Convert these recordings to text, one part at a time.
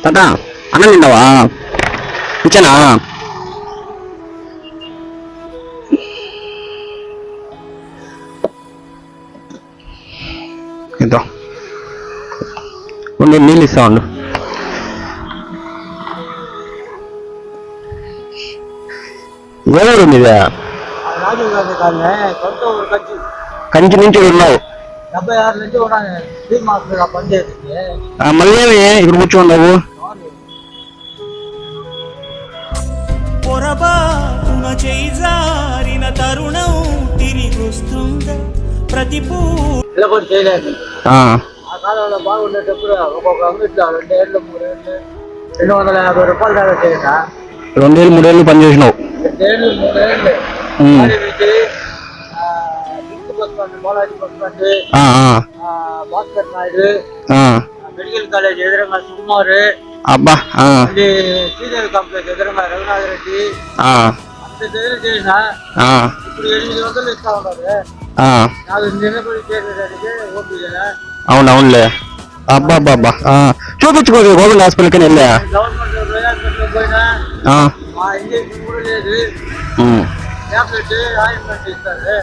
తాత అన్నం తిన్నావా? ఇచ్చానా? ఇద్దాం ఉండి నీళ్ళు ఇస్తా ఉండు. ఎవరు మీద కంచి నుంచి ఉన్నావు? 76 నుంచి మళ్ళీ ఇక్కడ కూర్చోండావు? పొరబాటున చేజారిన తరుణం తిరిగొస్తుందా ప్రతి చేయలేదు. ఆ కాలంలో బాగుండేటప్పుడు ఒక్కొక్క అంగిట్లో 2 ఏళ్ళు 3 ఏళ్ళు 250 రూపాయలు దాకా చేయట. 2 ఏళ్ళు 3 ఏళ్ళు పనిచేసినావు? 2 ఏళ్ళు 3 ఏళ్ళు బాలాజీ బస్పండి, భాస్కర్ నాయుడు, మెడికల్ కాలేజ్ ఎదురుగా సుకుమార్, అబ్బా సీనియర్ కాంప్లెక్స్ ఎదురుగా రఘునాథ్ రెడ్డి అంత దగ్గర చేసిన. ఇప్పుడు 800 ఇస్తా ఉన్నారు. నాకు నిన్నపడి చేసేదానికి ఓపిక. అవునవునులే. అబ్బా అబ్బా చూపించుకోదు గవర్నమెంట్ హాస్పిటల్కి వెళ్ళా? గవర్నమెంట్ హాస్పిటల్ పోయినా ఇంజక్షన్ కూడా లేదు. టాబ్లెట్ ఆయింట్మెంట్ ఇస్తారు.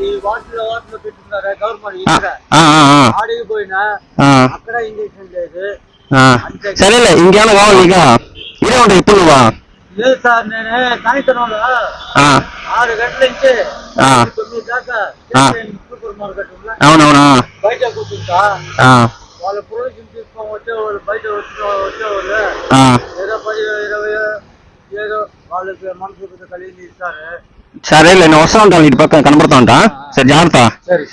ఈ వాటిలో పెట్టుకున్నారా గవర్నమెంట్ ఆడికి పోయినా అక్కడ ఇంజక్షన్ లేదు. సరేలే, ఇంకేమైనా కావాలి? ఇక ఇదే ఉంటాయి ఇప్పుడు నువ్వా? లేదు సార్, నేను సాయంత్రం 6 గంటల నుంచి 9 దాకా సూపర్ మార్కెట్ అవునవునా బయట కూర్చుంటా. వాళ్ళ ప్రొవిజన్ తీసుకొని వచ్చేవాళ్ళు, బయట వచ్చేవాళ్ళు ఏదో 10-20 ఏదో వాళ్ళకి మనసు కలిగి ఇస్తారు. సరేలే, నేను వస్తా ఉంటాను, ఇటు పక్కన కనబడతా ఉంటా. సరే, జాగ్రత్త. సరే.